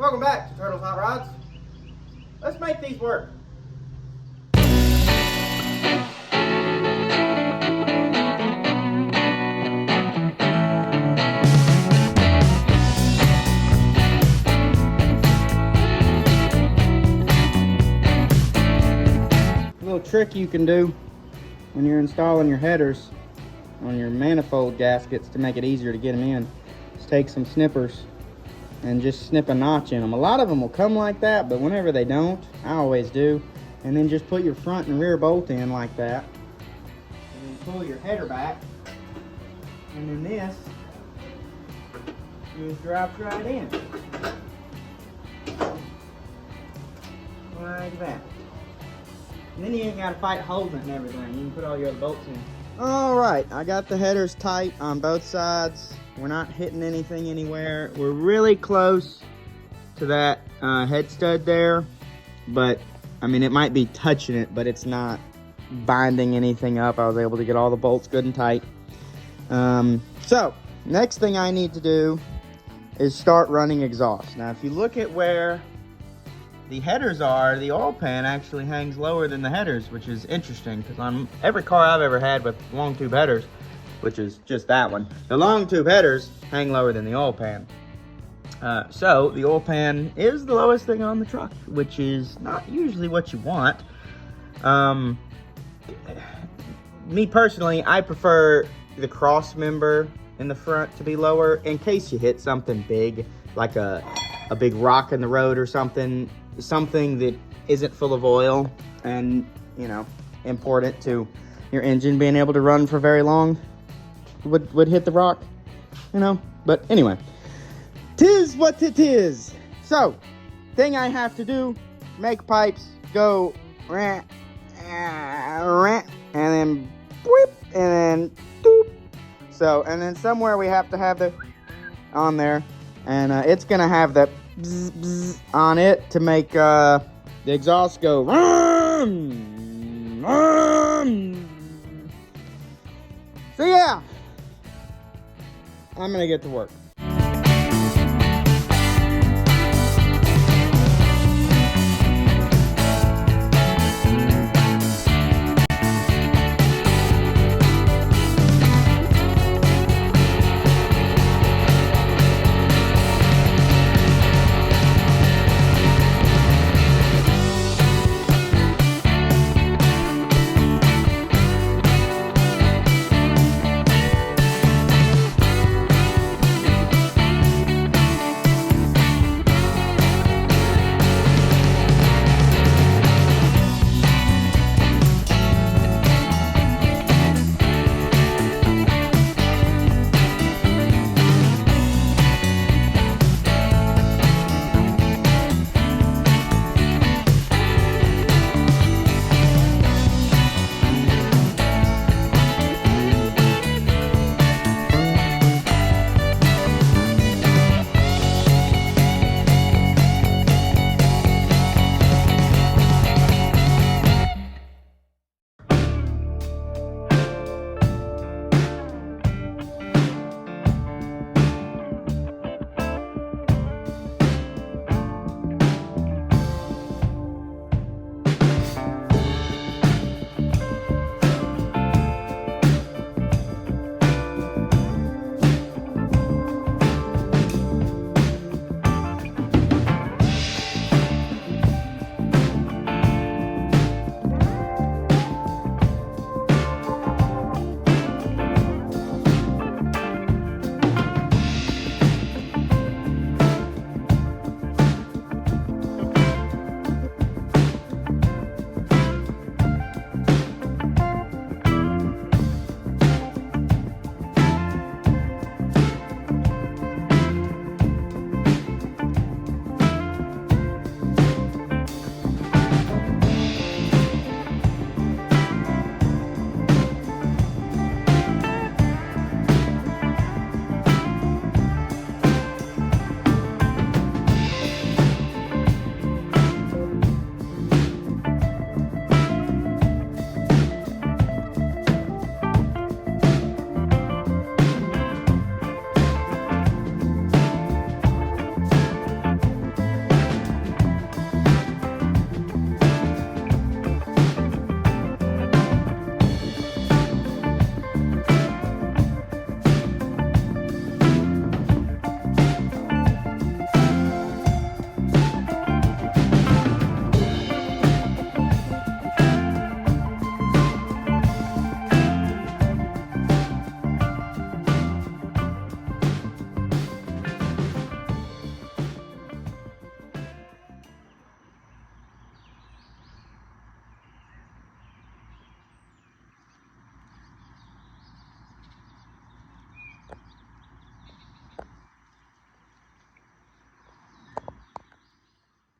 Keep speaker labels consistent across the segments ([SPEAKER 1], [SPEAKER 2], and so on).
[SPEAKER 1] Welcome back to Turtles Hot Rods. Let's make these work. A little trick you can do when you're installing your headers on your manifold gaskets to make it easier to get them in is take some snippers and just snip a notch in them. A lot of them will come like that, but whenever they don't, I always do. And then just put your front and rear bolt in like that. And then pull your header back. And then this just drops right in. Like that. And then you ain't gotta fight holding it and everything. You can put all your other bolts in. Alright, I got the headers tight on both sides. We're not hitting anything anywhere. We're really close to that head stud there, but I mean, it might be touching it, but it's not binding anything up. I was able to get all the bolts good and tight. So next thing I need to do is start running exhaust. Now, if you look at where the headers are, the oil pan actually hangs lower than the headers, which is interesting because on every car I've ever had with long tube headers, which is just that one, the long tube headers hang lower than the oil pan. So the oil pan is the lowest thing on the truck, which is not usually what you want. Me personally, I prefer the cross member in the front to be lower in case you hit something big, like a big rock in the road or something that isn't full of oil and, you know, important to your engine being able to run for very long. Would hit the rock, you know. But anyway, 'tis what it is. So, thing I have to do, make pipes go rant, and then whip, and then doop. So, and then somewhere we have to have the on there, and it's gonna have the bzz, bzz on it to make the exhaust go rum, rum. So yeah, I'm gonna get to work.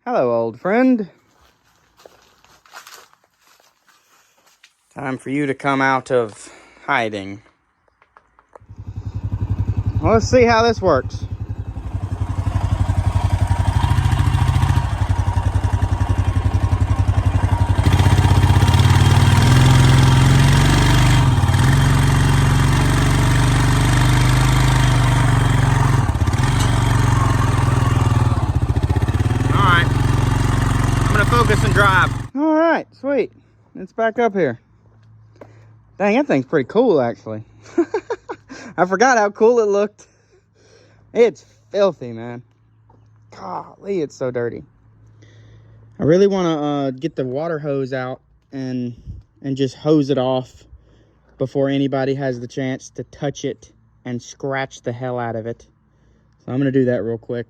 [SPEAKER 1] Hello, old friend. Time for you to come out of hiding. Well, let's see how this works. Focus and drive. All right, sweet. It's back up here. Dang, that thing's pretty cool, actually. I forgot how cool it looked. It's filthy, man. Golly, it's so dirty. I really want to get the water hose out and just hose it off before anybody has the chance to touch it and scratch the hell out of it. So I'm going to do that real quick.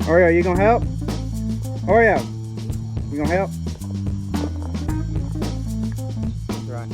[SPEAKER 1] Oreo, you gonna help? Oreo, you gonna help? That's right.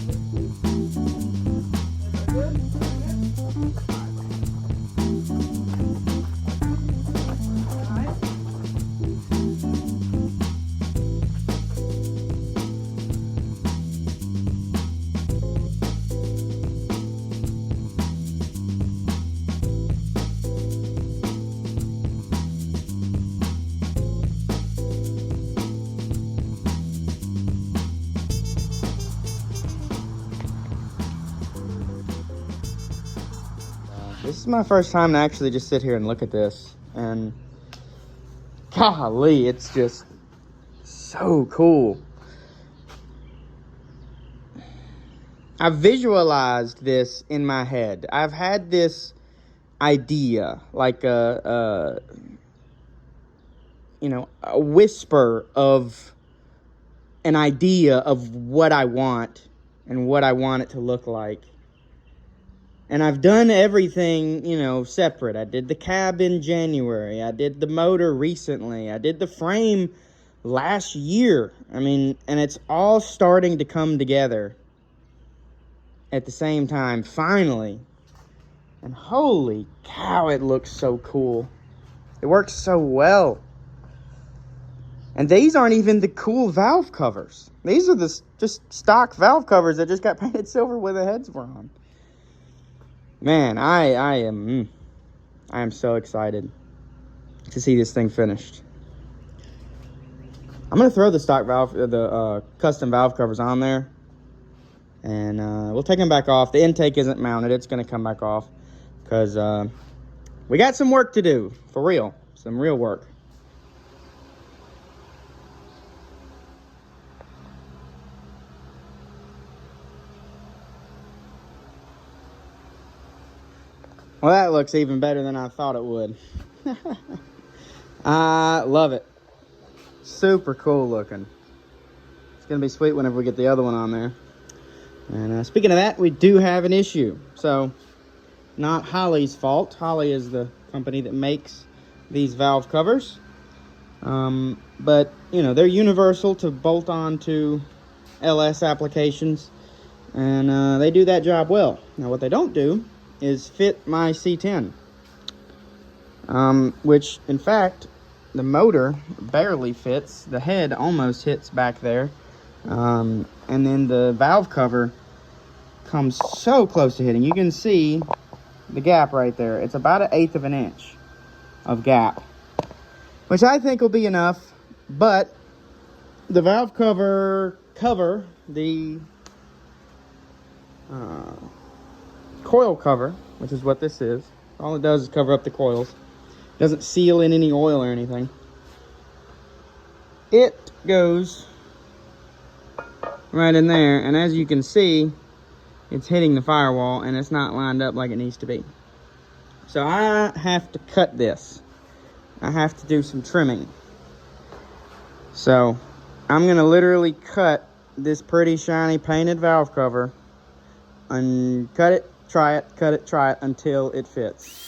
[SPEAKER 1] This is my first time to actually just sit here and look at this, and golly, it's just so cool. I visualized this in my head. I've had this idea, like a whisper of an idea of what I want and what I want it to look like. And I've done everything, separate. I did the cab in January. I did the motor recently. I did the frame last year. And it's all starting to come together at the same time, finally. And holy cow, it looks so cool. It works so well. And these aren't even the cool valve covers. These are just stock valve covers that just got painted silver where the heads were on. Man, I am so excited to see this thing finished. I'm gonna throw the stock valve, the custom valve covers on there, and we'll take them back off. The intake isn't mounted; it's gonna come back off because we got some work to do, for real, some real work. Well, that looks even better than I thought it would. I love it. Super cool looking. It's going to be sweet whenever we get the other one on there. And speaking of that, we do have an issue. So, not Holley's fault. Holley is the company that makes these valve covers. But, they're universal to bolt on to LS applications. And they do that job well. Now, what they don't do is fit my C-10, which in fact the motor barely fits. The head almost hits back there, and then the valve cover comes so close to hitting. You can see the gap right there. It's about 1/8 of an inch of gap, which I think will be enough. But the valve cover the coil cover, which is what this is. All it does is cover up the coils. It doesn't seal in any oil or anything. It goes right in there, and as you can see, it's hitting the firewall and it's not lined up like it needs to be. So I have to cut this. I have to do some trimming. So I'm gonna literally cut this pretty shiny painted valve cover and cut it, try it, cut it, try it until it fits.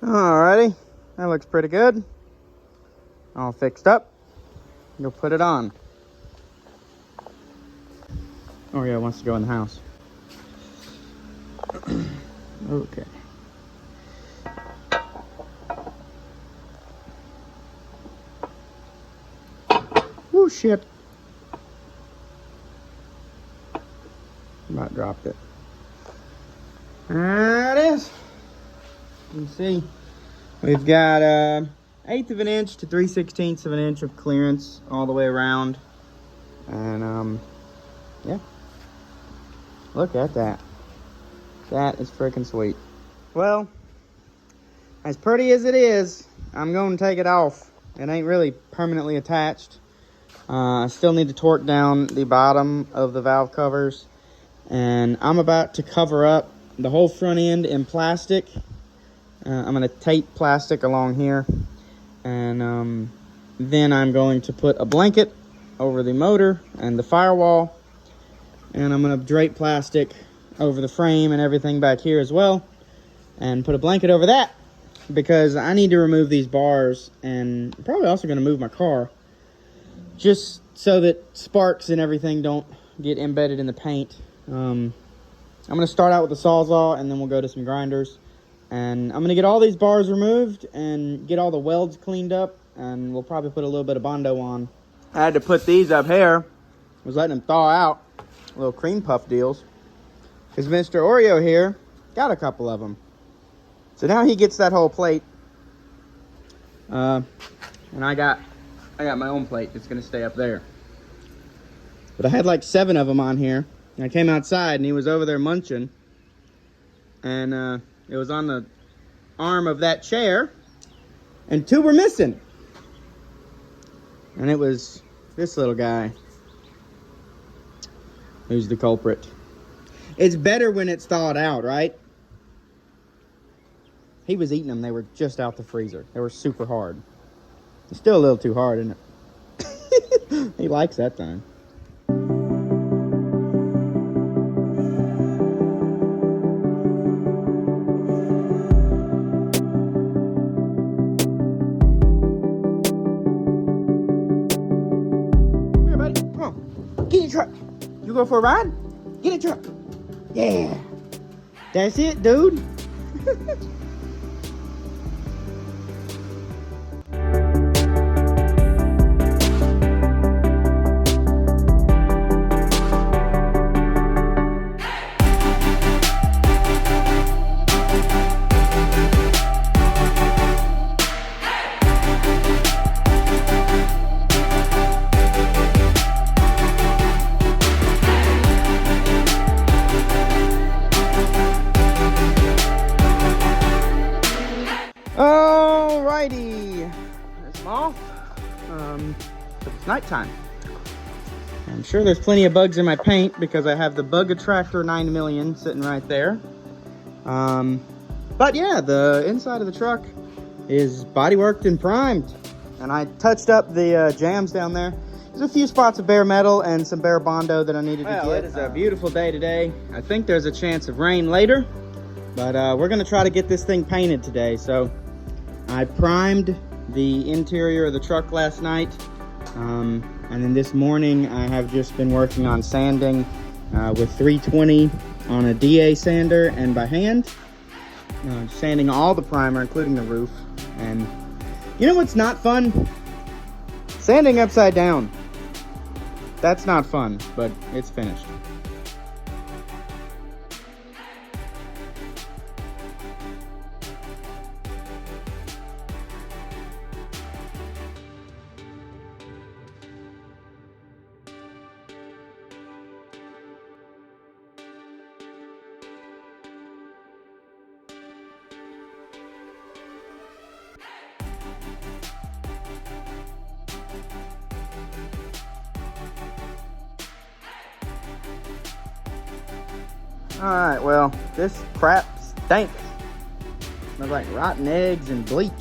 [SPEAKER 1] Alrighty, that looks pretty good. All fixed up. Go put it on. Oh yeah, it wants to go in the house. Okay. Oh shit. About dropped it. There it is. You can see we've got 1/8 of an inch to 3/16 of an inch of clearance all the way around. And yeah. Look at that. That is freaking sweet. Well, as pretty as it is, I'm going to take it off. It ain't really permanently attached. I still need to torque down the bottom of the valve covers. And I'm about to cover up the whole front end in plastic. I'm going to tape plastic along here. And then I'm going to put a blanket over the motor and the firewall. And I'm going to drape plastic over the frame and everything back here as well. And put a blanket over that. Because I need to remove these bars. And I'm probably also going to move my car. Just so that sparks and everything don't get embedded in the paint. I'm going to start out with the Sawzall. And then we'll go to some grinders. And I'm going to get all these bars removed. And get all the welds cleaned up. And we'll probably put a little bit of Bondo on. I had to put these up here. Was letting them thaw out. Little cream puff deals. Because Mr. Oreo here got a couple of them. So now he gets that whole plate. And I got my own plate that's going to stay up there. But I had like 7 of them on here. And I came outside and he was over there munching. And it was on the arm of that chair. And 2 were missing. And it was this little guy who's the culprit. It's better when it's thawed out, right? He was eating them. They were just out the freezer. They were super hard. It's still a little too hard, isn't it? He likes that time. Here, buddy. Come on. Get in the truck. You go for a ride? Get in the truck. Yeah. That's it, dude. Alrighty, there's them off. It's nighttime. I'm sure there's plenty of bugs in my paint because I have the Bug Attractor 9 million sitting right there. But yeah, the inside of the truck is bodyworked and primed. And I touched up the jams down there. There's a few spots of bare metal and some bare Bondo that I needed to get. It is a beautiful day today. I think there's a chance of rain later. But we're going to try to get this thing painted today. So I primed the interior of the truck last night. And then this morning I have just been working on sanding with 320 on a DA sander and by hand. Sanding all the primer, including the roof. And you know what's not fun? Sanding upside down. That's not fun, but it's finished. Alright, well, this crap stinks. Smells like rotten eggs and bleach.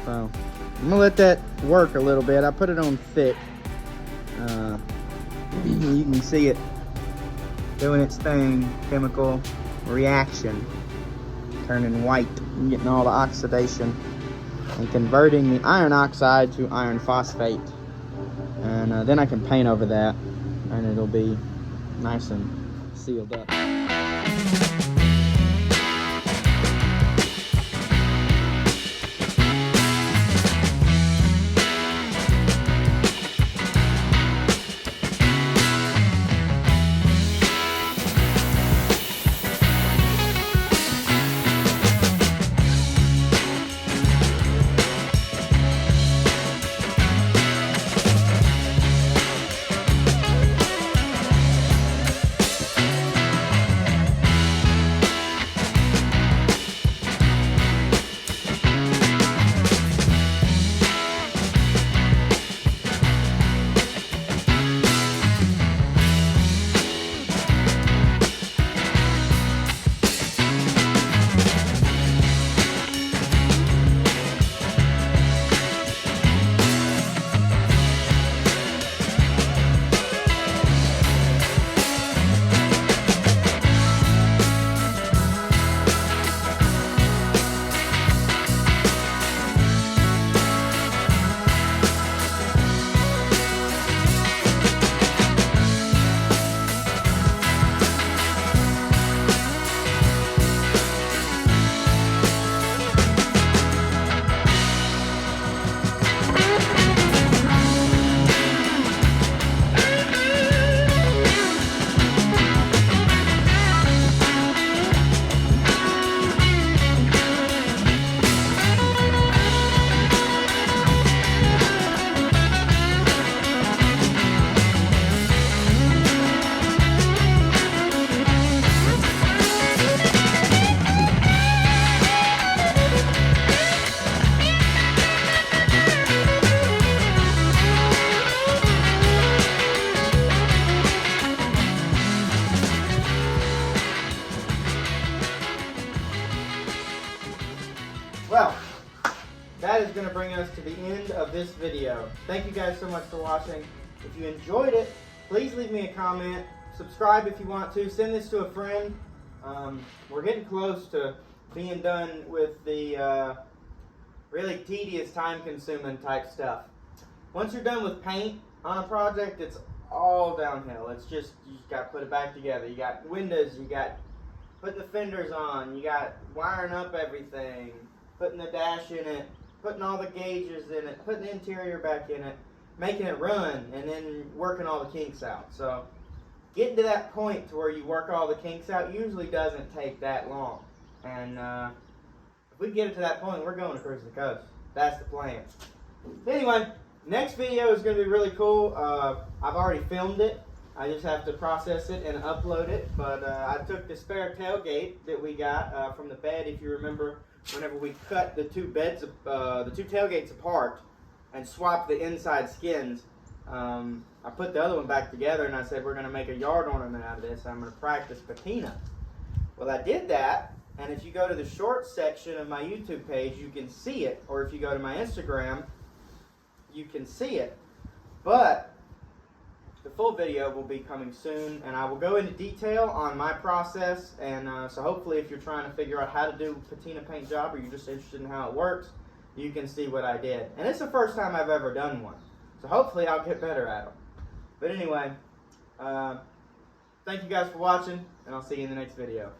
[SPEAKER 1] So, I'm gonna let that work a little bit. I put it on thick. You can see it doing its thing, chemical reaction. turning white and getting all the oxidation and converting the iron oxide to iron phosphate. And then I can paint over that and it'll be nice and sealed up. Well, that is going to bring us to the end of this video. Thank you guys so much for watching. If you enjoyed it, please leave me a comment. Subscribe if you want to. Send this to a friend. We're getting close to being done with the really tedious, time-consuming type stuff. Once you're done with paint on a project, it's all downhill. It's just, you just got to put it back together. You got windows, you got putting the fenders on, you got wiring up everything, putting the dash in it, putting all the gauges in it, putting the interior back in it, making it run, and then working all the kinks out. So getting to that point to where you work all the kinks out usually doesn't take that long. And if we get it to that point, we're going to cruise the coast. That's the plan. Anyway, next video is going to be really cool. I've already filmed it. I just have to process it and upload it. But I took the spare tailgate that we got from the bed. If you remember, whenever we cut the two tailgates apart and swapped the inside skins, I put the other one back together and I said we're going to make a yard ornament out of this. I'm going to practice patina. Well, I did that, and if you go to the shorts section of my YouTube page, you can see it. Or if you go to my Instagram, you can see it. But the full video will be coming soon, and I will go into detail on my process. And so hopefully if you're trying to figure out how to do a patina paint job, or you're just interested in how it works, you can see what I did. And it's the first time I've ever done one, so hopefully I'll get better at them. But anyway, thank you guys for watching, and I'll see you in the next video.